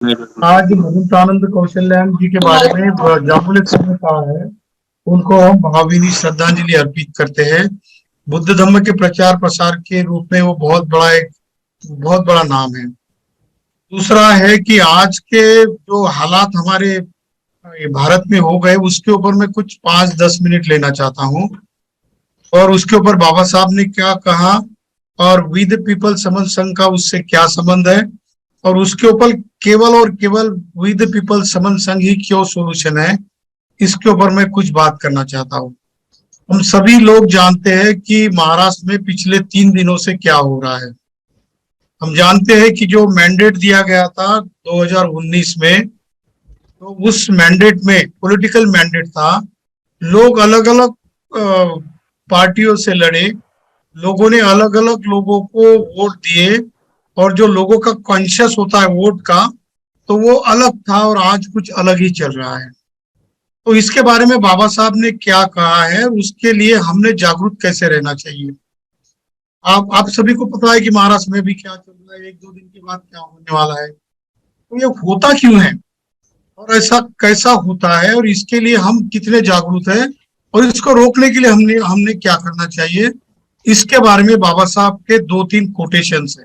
आज महंतानंद कौशल्यान जी के बारे में जामुले सर ने कहा है, उनको हम भावभीनी श्रद्धांजलि अर्पित करते हैं। बुद्ध धर्म के प्रचार प्रसार के रूप में वो बहुत बड़ा नाम है। दूसरा है कि आज के जो हालात हमारे भारत में हो गए, उसके ऊपर मैं कुछ 5-10 मिनट लेना चाहता हूँ, और उसके ऊपर बाबा साहब ने क्या कहा और वी द पीपल समन संघ का उससे क्या संबंध है, और उसके ऊपर केवल और केवल वी द पीपल समन संघ ही क्यों सोल्यूशन है, इसके ऊपर मैं कुछ बात करना चाहता हूँ। हम सभी लोग जानते हैं कि महाराष्ट्र में पिछले 3 दिनों से क्या हो रहा है। हम जानते हैं कि जो मैंडेट दिया गया था 2019 में, तो उस मैंडेट में पॉलिटिकल मैंडेट था। लोग अलग अलग पार्टियों से लड़े, लोगों ने अलग अलग लोगों को वोट दिए, और जो लोगों का कॉन्शियस होता है वोट का, तो वो अलग था और आज कुछ अलग ही चल रहा है। तो इसके बारे में बाबा साहब ने क्या कहा है, उसके लिए हमने जागरूक कैसे रहना चाहिए। आप सभी को पता है कि महाराष्ट्र में भी क्या चल रहा है, 1-2 दिन के बाद क्या होने वाला है। तो ये होता क्यों है और ऐसा कैसा होता है, और इसके लिए हम कितने जागरूक हैं, और इसको रोकने के लिए हमने क्या करना चाहिए, इसके बारे में बाबा साहब के 2-3 कोटेशंस है।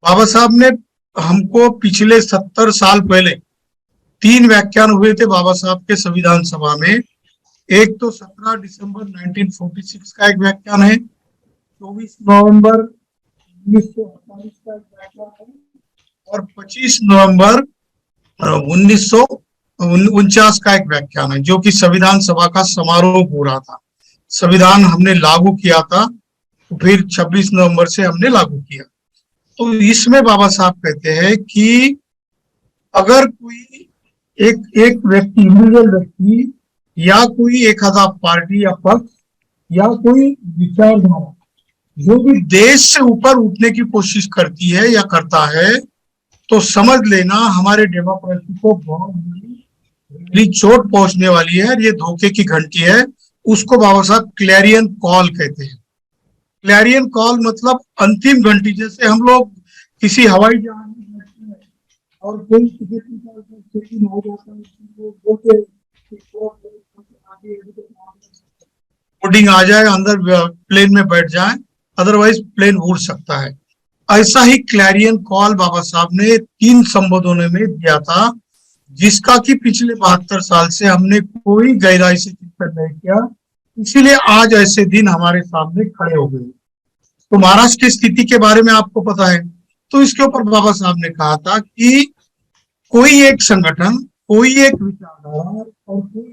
बाबा साहब ने हमको पिछले 70 साल पहले 3 व्याख्यान हुए थे बाबा साहब के संविधान सभा में। एक तो 17 दिसंबर 1946 का एक व्याख्यान है, 24 नवंबर 1948 का एक व्याख्यान है, और 25 नवंबर 1949 का एक व्याख्यान है, जो कि संविधान सभा का समारोह हो रहा था। संविधान हमने लागू किया था, फिर 26 नवंबर से हमने लागू किया। तो इसमें बाबा साहब कहते हैं कि अगर कोई एक व्यक्ति, इंडिविजुअल व्यक्ति, या कोई एक आधा पार्टी या पक्ष या कोई विचारधारा जो भी देश से ऊपर उठने की कोशिश करती है या करता है, तो समझ लेना हमारे डेमोक्रेसी को बहुत बड़ी चोट पहुंचने वाली है। ये धोखे की घंटी है। उसको बाबा साहब क्लैरियन कॉल कहते हैं। क्लैरियन कॉल मतलब अंतिम घंटी। जैसे हम लोग किसी हवाई जहाज में बैठते हैं और कोई चेकिंग हो जाता है, बोर्डिंग आ जाए, अंदर प्लेन में बैठ जाए, अदरवाइज प्लेन उड़ सकता है। ऐसा ही क्लैरियन कॉल बाबा साहब ने 3 संबोधनों में दिया था, जिसका कि पिछले 72 साल से हमने कोई गहराई से चिंतन नहीं किया। इसीलिए आज ऐसे दिन हमारे सामने खड़े हो गए। तो महाराष्ट्र की स्थिति के बारे में आपको पता है। तो इसके ऊपर बाबा साहब ने कहा था कि कोई एक संगठन, कोई एक विचारधारा और कोई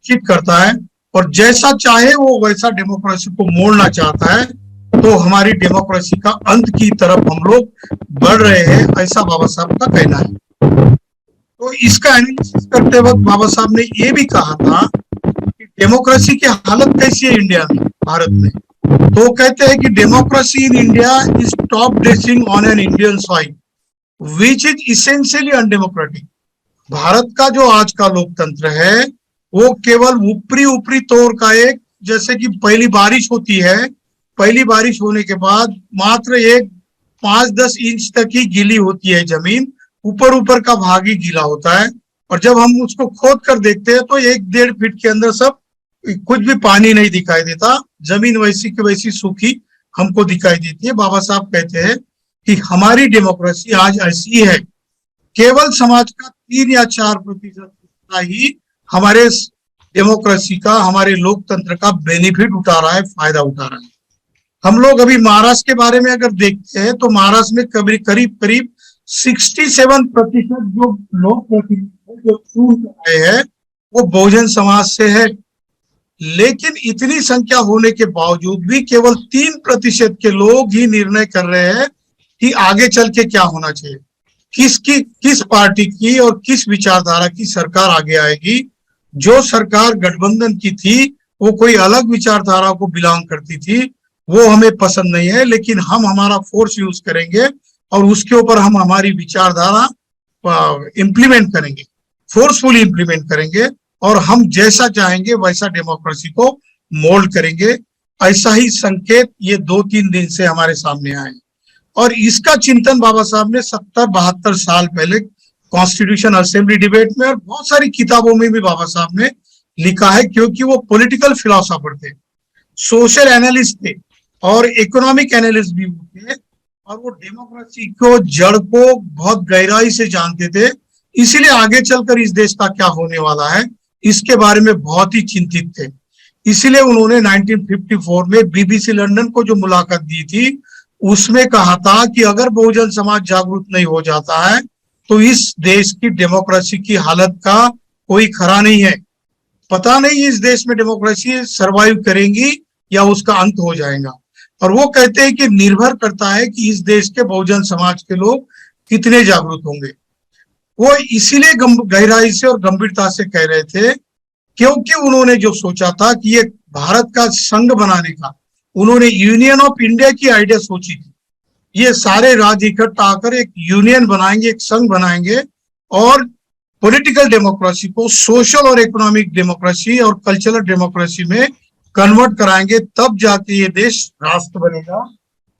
एक करता है और जैसा चाहे वो वैसा डेमोक्रेसी को मोड़ना चाहता है, तो हमारी डेमोक्रेसी का अंत की तरफ हम लोग बढ़ रहे हैं, ऐसा बाबा साहब का कहना है। तो इसका एनालिसिस करते वक्त बाबा साहब ने ये भी कहा था कि डेमोक्रेसी की हालत कैसी है इंडिया में, भारत में। तो कहते हैं कि democracy in India is top dressing on an Indian soil which is essentially undemocratic. Bharat का जो आज का लोकतंत्र है, वो केवल ऊपरी ऊपरी तौर का एक, जैसे कि पहली बारिश होती है, पहली बारिश होने के बाद मात्र एक 5-10 इंच तक ही गीली होती है जमीन, ऊपर ऊपर का भाग ही गीला होता है। और जब हम उसको खोद कर देखते हैं तो 1-1.5 फीट के अंदर सब कुछ भी पानी नहीं दिखाई देता, जमीन वैसी की वैसी सूखी हमको दिखाई देती है। बाबा साहब कहते हैं कि हमारी डेमोक्रेसी आज ऐसी है, केवल समाज का 3 या 4% ही हमारे डेमोक्रेसी का, हमारे लोकतंत्र का बेनिफिट उठा रहा है, फायदा उठा रहा है। हम लोग अभी महाराष्ट्र के बारे में अगर देखते हैं तो महाराष्ट्र में करीब करीब 67% जो लोग प्रतिनिधि जो चुन आए हैं वो बहुजन समाज से है। लेकिन इतनी संख्या होने के बावजूद भी केवल 3% के लोग ही निर्णय कर रहे हैं कि आगे चल के क्या होना चाहिए, किस पार्टी की और किस विचारधारा की सरकार आगे आएगी। जो सरकार गठबंधन की थी वो कोई अलग विचारधारा को बिलोंग करती थी, वो हमें पसंद नहीं है, लेकिन हम हमारा फोर्स यूज करेंगे और उसके ऊपर हम हमारी विचारधारा इंप्लीमेंट करेंगे, फोर्सफुली इंप्लीमेंट करेंगे, और हम जैसा चाहेंगे वैसा डेमोक्रेसी को मोल्ड करेंगे। ऐसा ही संकेत ये 2-3 दिन से हमारे सामने आए। और इसका चिंतन बाबा साहब ने 70-72 साल पहले कॉन्स्टिट्यूशन असेंबली डिबेट में और बहुत सारी किताबों में भी बाबा साहब ने लिखा है, क्योंकि वो पॉलिटिकल फिलोसोफर थे, सोशल एनालिस्ट थे और इकोनॉमिक एनालिस्ट भी थे, और वो डेमोक्रेसी को जड़ को बहुत गहराई से जानते थे। इसीलिए आगे चलकर इस देश का क्या होने वाला है इसके बारे में बहुत ही चिंतित थे। इसीलिए उन्होंने 1954 में बीबीसी लंदन को जो मुलाकात दी थी उसमें कहा था कि अगर बहुजन समाज जागरूक नहीं हो जाता है तो इस देश की डेमोक्रेसी की हालत का कोई खरा नहीं है। पता नहीं इस देश में डेमोक्रेसी सरवाइव करेंगी या उसका अंत हो जाएगा। और वो कहते हैं कि निर्भर करता है कि इस देश के बहुजन समाज के लोग कितने जागरूक होंगे। वो इसीलिए गहराई से और गंभीरता से कह रहे थे क्योंकि उन्होंने जो सोचा था कि ये भारत का संघ बनाने का, उन्होंने यूनियन ऑफ इंडिया की आइडिया सोची थी। ये सारे राज्य इकट्ठा आकर एक यूनियन बनाएंगे, एक संघ बनाएंगे और पॉलिटिकल डेमोक्रेसी को सोशल और इकोनॉमिक डेमोक्रेसी और कल्चरल डेमोक्रेसी में कन्वर्ट कराएंगे, तब जाके ये देश राष्ट्र बनेगा।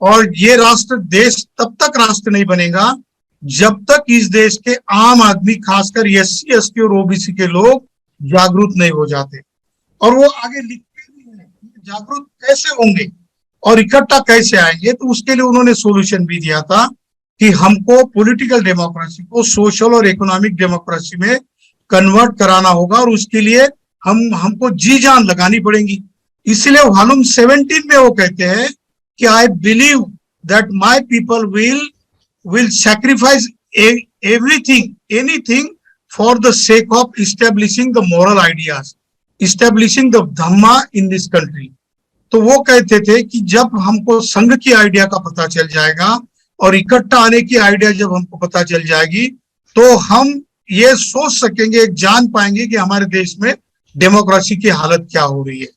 और ये राष्ट्र देश तब तक राष्ट्र नहीं बनेगा जब तक इस देश के आम आदमी, खासकर SC ST और OBC के लोग जागरूक नहीं हो जाते। और वो आगे लिखते भी हैं जागरूक कैसे होंगे और इकट्ठा कैसे आएंगे। तो उसके लिए उन्होंने सोल्यूशन भी दिया था कि हमको पॉलिटिकल डेमोक्रेसी को सोशल और इकोनॉमिक डेमोक्रेसी में कन्वर्ट कराना होगा और उसके लिए हमको जी जान लगानी पड़ेगी। इसलिए वॉल्यूम 17 में वो कहते हैं कि I believe that my people will sacrifice anything for the sake of establishing the moral ideas, establishing the dhamma in this country। तो वो कहते थे कि जब हमको संघ की आइडिया का पता चल जाएगा और इकट्ठा आने की आइडिया जब हमको पता चल जाएगी तो हम ये सोच सकेंगे, जान पाएंगे कि हमारे देश में डेमोक्रेसी की हालत क्या हो रही है।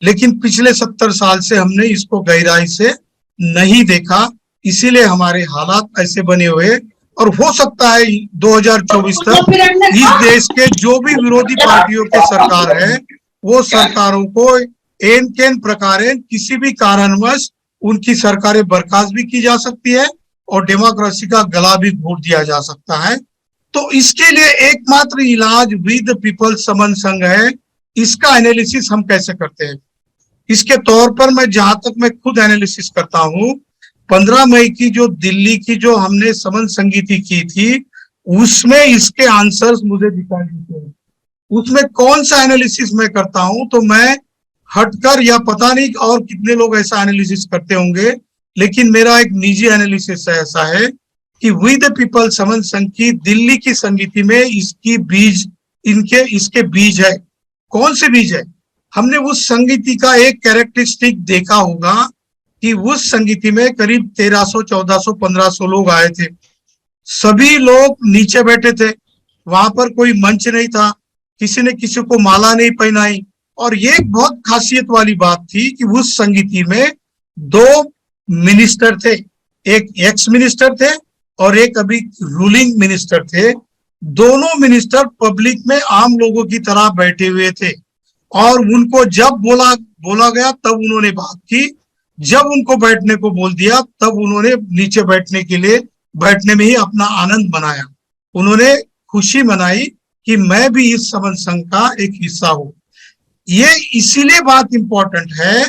लेकिन पिछले 70 साल से हमने इसको गहराई से नहीं देखा, इसीलिए हमारे हालात ऐसे बने हुए। और हो सकता है 2024 तक इस देश के जो भी विरोधी पार्टियों के सरकार है वो सरकारों को एन केन प्रकार किसी भी कारणवश उनकी सरकारें बर्खास्त भी की जा सकती है और डेमोक्रेसी का गला भी घोट दिया जा सकता है। तो इसके लिए एकमात्र इलाज वी द पीपल समन संघ है। इसका एनालिसिस हम कैसे करते हैं, इसके तौर पर मैं जहां तक मैं खुद एनालिसिस करता हूं, 15 मई की जो दिल्ली की जो हमने समन संगीति की थी उसमें इसके आंसर्स मुझे दिखाई देते हैं। उसमें कौन सा एनालिसिस मैं करता हूं, तो मैं हटकर, या पता नहीं और कितने लोग ऐसा एनालिसिस करते होंगे, लेकिन मेरा एक निजी एनालिसिस ऐसा है कि वी द पीपल समन संघ की दिल्ली की संगीति में इसकी बीज, इसके बीज है। कौन से बीज है? हमने उस संगीति का एक कैरेक्टरिस्टिक देखा होगा कि उस संगीति में करीब 1300, 1400, 1500 लोग आए थे। सभी लोग नीचे बैठे थे, वहां पर कोई मंच नहीं था, किसी ने किसी को माला नहीं पहनाई। और ये एक बहुत खासियत वाली बात थी कि उस संगीति में 2 मिनिस्टर थे, एक एक्स मिनिस्टर थे और एक अभी रूलिंग मिनिस्टर थे। दोनों मिनिस्टर पब्लिक में आम लोगों की तरह बैठे हुए थे और उनको जब बोला गया तब उन्होंने बात की, जब उनको बैठने को बोल दिया तब उन्होंने नीचे बैठने के लिए, बैठने में ही अपना आनंद मनाया। उन्होंने खुशी मनाई कि मैं भी इस समन संघ का एक हिस्सा हूं। ये इसीलिए बात इंपॉर्टेंट है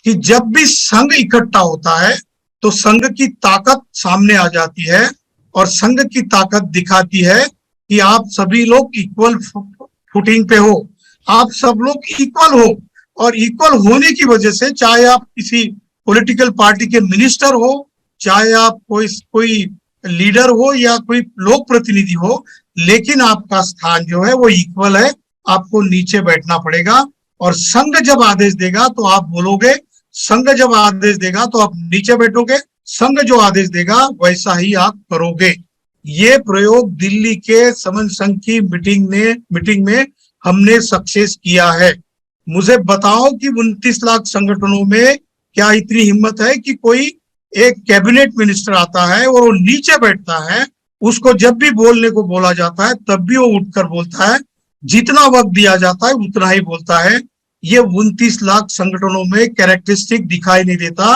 कि जब भी संघ इकट्ठा होता है तो संघ की ताकत सामने आ जाती है और संघ की ताकत दिखाती है कि आप सभी लोग इक्वल फुटिंग पे हो, आप सब लोग इक्वल हो। और इक्वल होने की वजह से चाहे आप किसी पॉलिटिकल पार्टी के मिनिस्टर हो, चाहे आप कोई लीडर हो या कोई लोक प्रतिनिधि हो, लेकिन आपका स्थान जो है वो इक्वल है, आपको नीचे बैठना पड़ेगा। और संघ जब आदेश देगा तो आप बोलोगे, संघ जब आदेश देगा तो आप नीचे बैठोगे, संघ जो आदेश देगा वैसा ही आप करोगे। ये प्रयोग दिल्ली के समन संघ की मीटिंग में हमने सक्सेस किया है। मुझे बताओ कि 29 लाख संगठनों में क्या इतनी हिम्मत है कि कोई एक कैबिनेट मिनिस्टर आता है और वो नीचे बैठता है, उसको जब भी बोलने को बोला जाता है तब भी वो उठकर बोलता है, जितना वक्त दिया जाता है उतना ही बोलता है। ये 29 लाख संगठनों में कैरेक्टरिस्टिक दिखाई नहीं देता।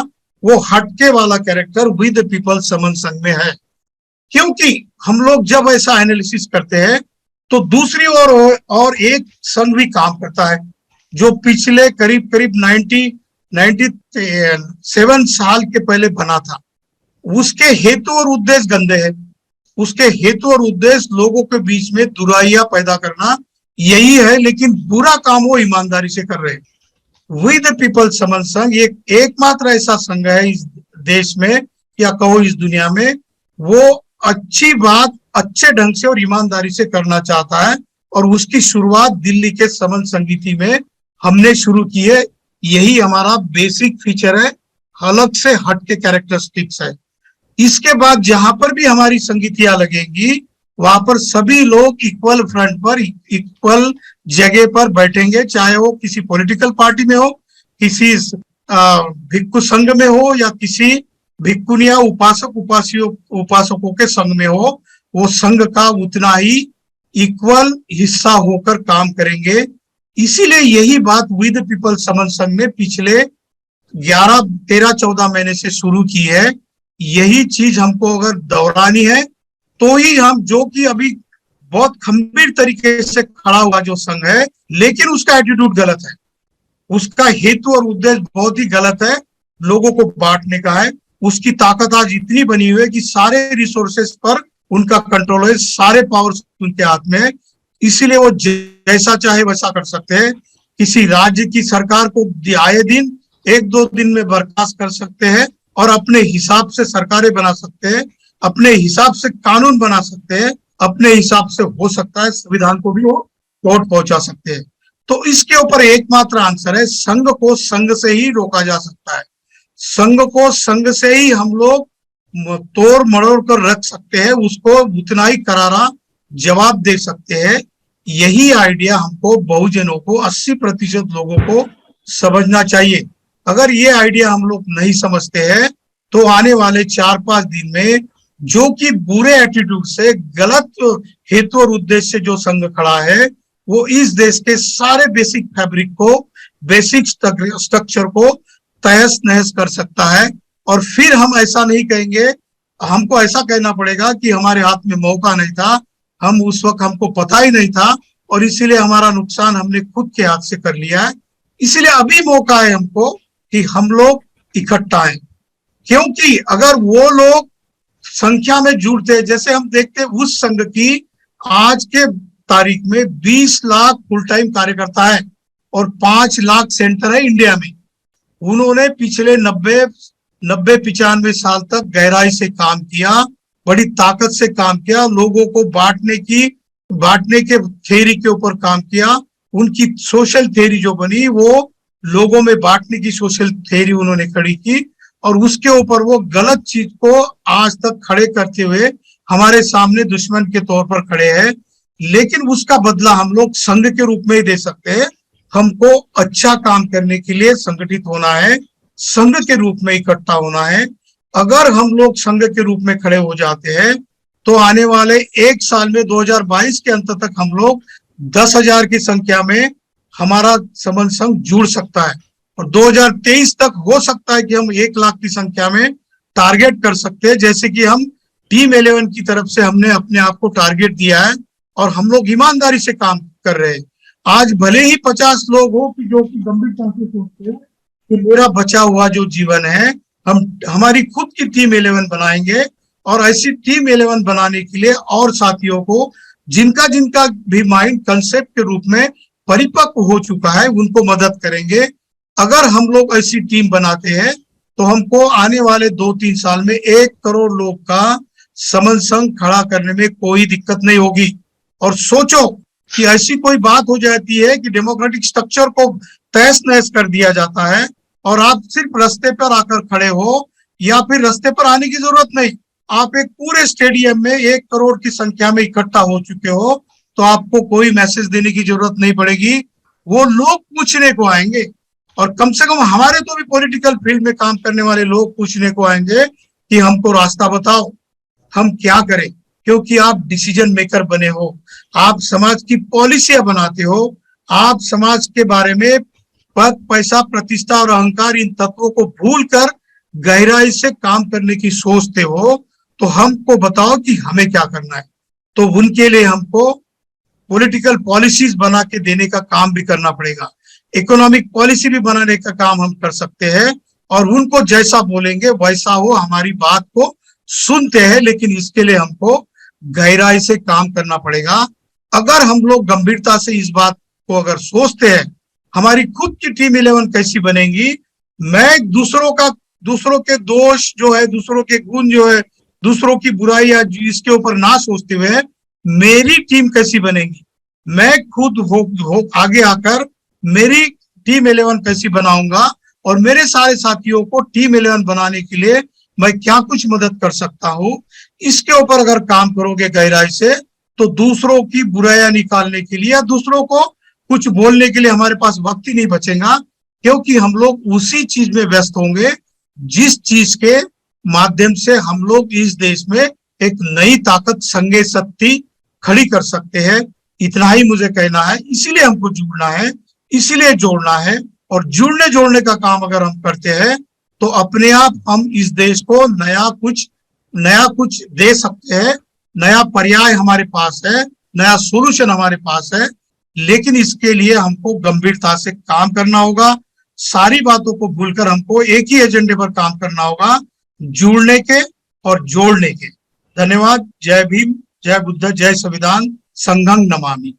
वो हटके वाला कैरेक्टर विद पीपल समन संघ में है। क्योंकि हम लोग जब ऐसा एनालिसिस करते हैं तो दूसरी ओर और एक संघ भी काम करता है जो पिछले करीब करीब 97 साल के पहले बना था। उसके हेतु और उद्देश्य गंदे हैं। उसके हेतु और उद्देश्य लोगों के बीच में बुराइयां पैदा करना यही है, लेकिन बुरा काम वो ईमानदारी से कर रहे हैं। वी द पीपल समन संघ एक एकमात्र ऐसा संघ है इस देश में या कहो इस दुनिया में, वो अच्छी बात अच्छे ढंग से और ईमानदारी से करना चाहता है। और उसकी शुरुआत दिल्ली के समन संगीति में हमने शुरू की है। यही हमारा बेसिक फीचर है, अलग से हट के कैरेक्टरिस्टिक्स है। इसके बाद जहां पर भी हमारी संगीतियां लगेंगी वहां पर सभी लोग इक्वल फ्रंट पर इक्वल जगह पर बैठेंगे, चाहे वो किसी पॉलिटिकल पार्टी में हो, किसी भिक्खु संघ में हो या किसी भिक्खुनिया उपासकों के संघ में हो। वो संघ का उतना ही इक्वल हिस्सा होकर काम करेंगे। इसीलिए यही बात विद पीपल समन संघ ने पिछले 11, 13, 14 महीने से शुरू की है। यही चीज हमको अगर दोहरानी है तो ही हम, जो कि अभी बहुत खंभीर तरीके से खड़ा हुआ जो संघ है, लेकिन उसका एटीट्यूड गलत है, उसका हेतु और उद्देश्य बहुत ही गलत है, लोगों को बांटने का है। उसकी ताकत आज इतनी बनी हुई है कि सारे रिसोर्सेस पर उनका कंट्रोल है, सारे पावर्स उनके हाथ में है। इसीलिए वो जैसा चाहे वैसा कर सकते हैं। किसी राज्य की सरकार को आए दिन 1-2 दिन में बर्खास्त कर सकते हैं और अपने हिसाब से सरकारें बना सकते हैं, अपने हिसाब से कानून बना सकते हैं, अपने हिसाब से हो सकता है संविधान को भी वो कोर्ट पहुंचा सकते हैं। तो इसके ऊपर एकमात्र आंसर है, संघ को संघ से ही रोका जा सकता है। संघ को संघ से ही हम लोग तोड़ मरोड़ कर रख सकते हैं, उसको उतना ही करारा जवाब दे सकते हैं। यही आइडिया हमको बहुजनों को 80% लोगों को समझना चाहिए। अगर ये आइडिया हम लोग नहीं समझते हैं तो आने वाले 4-5 दिन में जो कि बुरे एटीट्यूड से गलत हेतु और उद्देश्य से जो संघ खड़ा है वो इस देश के सारे बेसिक फैब्रिक को, बेसिक स्ट्रक्चर को तहस नहस कर सकता है। और फिर हम ऐसा नहीं कहेंगे, हमको ऐसा कहना पड़ेगा कि हमारे हाथ में मौका नहीं था, हम उस वक्त हमको पता ही नहीं था और इसीलिए हमारा नुकसान हमने खुद के हाथ से कर लिया है। इसलिए अभी मौका है हमको कि हम लोग इकट्ठा आए, क्योंकि अगर वो लोग संख्या में जुड़ते, जैसे हम देखते उस संघ की आज के तारीख में 20 लाख फुल टाइम कार्यकर्ता है और 5 लाख सेंटर है इंडिया में। उन्होंने पिछले 90-95 साल तक गहराई से काम किया, बड़ी ताकत से काम किया, लोगों को बांटने के थ्योरी के ऊपर काम किया। उनकी सोशल थ्योरी जो बनी वो लोगों में बांटने की सोशल थ्योरी उन्होंने खड़ी की और उसके ऊपर वो गलत चीज को आज तक खड़े करते हुए हमारे सामने दुश्मन के तौर पर खड़े हैं। लेकिन उसका बदला हम लोग संघ के रूप में ही दे सकते हैं। हमको अच्छा काम करने के लिए संगठित होना है, संघ के रूप में इकट्ठा होना है। अगर हम लोग संघ के रूप में खड़े हो जाते हैं तो आने वाले 1 साल में 2022 के अंत तक हम लोग 10,000 की संख्या में हमारा समन संघ जुड़ सकता है और 2023 तक हो सकता है कि हम 1 लाख की संख्या में टारगेट कर सकते हैं, जैसे कि हम टीम 11 की तरफ से हमने अपने आप को टारगेट दिया है और हम लोग ईमानदारी से काम कर रहे हैं। आज भले ही 50 लोग हो कि जो कि गंभीरता से सोचते हैं कि मेरा बचा हुआ जो जीवन है, हम हमारी खुद की टीम 11 बनाएंगे और ऐसी टीम 11 बनाने के लिए और साथियों को जिनका जिनका भी माइंड कंसेप्ट के रूप में परिपक्व हो चुका है उनको मदद करेंगे। अगर हम लोग ऐसी टीम बनाते हैं तो हमको आने वाले 2-3 साल में 1 करोड़ लोग का समन संघ खड़ा करने में कोई दिक्कत नहीं होगी। और सोचो कि ऐसी कोई बात हो जाती है कि डेमोक्रेटिक स्ट्रक्चर को तहस नहस कर दिया जाता है और आप सिर्फ रास्ते पर आकर खड़े हो या फिर रास्ते पर आने की जरूरत नहीं, आप एक पूरे स्टेडियम में 1 करोड़ की संख्या में इकट्ठा हो चुके हो तो आपको कोई मैसेज देने की जरूरत नहीं पड़ेगी। वो लोग पूछने को आएंगे और कम से कम हमारे तो भी पॉलिटिकल फील्ड में काम करने वाले लोग पूछने को आएंगे कि हमको रास्ता बताओ, हम क्या करें। क्योंकि आप डिसीजन मेकर बने हो, आप समाज की पॉलिसियां बनाते हो, आप समाज के बारे में पद, पैसा, प्रतिष्ठा और अहंकार, इन तत्वों को भूलकर गहराई से काम करने की सोचते हो, तो हमको बताओ कि हमें क्या करना है। तो उनके लिए हमको पॉलिटिकल पॉलिसीज बना के देने का काम भी करना पड़ेगा, इकोनॉमिक पॉलिसी भी बनाने का काम हम कर सकते हैं, और उनको जैसा बोलेंगे वैसा वो हमारी बात को सुनते हैं। लेकिन इसके लिए हमको गहराई से काम करना पड़ेगा। अगर हम लोग गंभीरता से इस बात को अगर सोचते हैं, हमारी खुद की टीम 11 कैसी बनेगी, मैं दूसरों के दोष जो है, दूसरों के गुण जो है, दूसरों की बुराई या इसके ऊपर ना सोचते हुए मेरी टीम कैसी बनेगी, मैं खुद हो आगे आकर मेरी टीम 11 कैसी बनाऊंगा, और मेरे सारे साथियों को टीम 11 बनाने के लिए मैं क्या कुछ मदद कर सकता हूं, इसके ऊपर अगर काम करोगे गहराई से, तो दूसरों की बुराइयां निकालने के लिए या दूसरों को कुछ बोलने के लिए हमारे पास वक्त ही नहीं बचेगा, क्योंकि हम लोग उसी चीज में व्यस्त होंगे जिस चीज के माध्यम से हम लोग इस देश में एक नई ताकत, संघीय शक्ति खड़ी कर सकते हैं। इतना ही मुझे कहना है। इसीलिए हमको जुड़ना है, इसीलिए जोड़ना है, और जुड़ने जोड़ने का काम अगर हम करते हैं तो अपने आप हम इस देश को नया कुछ दे सकते हैं। नया पर्याय हमारे पास है, नया सोल्यूशन हमारे पास है, लेकिन इसके लिए हमको गंभीरता से काम करना होगा। सारी बातों को भूलकर हमको एक ही एजेंडे पर काम करना होगा, जुड़ने के और जोड़ने के। धन्यवाद। जय भीम, जय बुद्ध, जय संविधान, संघं नमामि।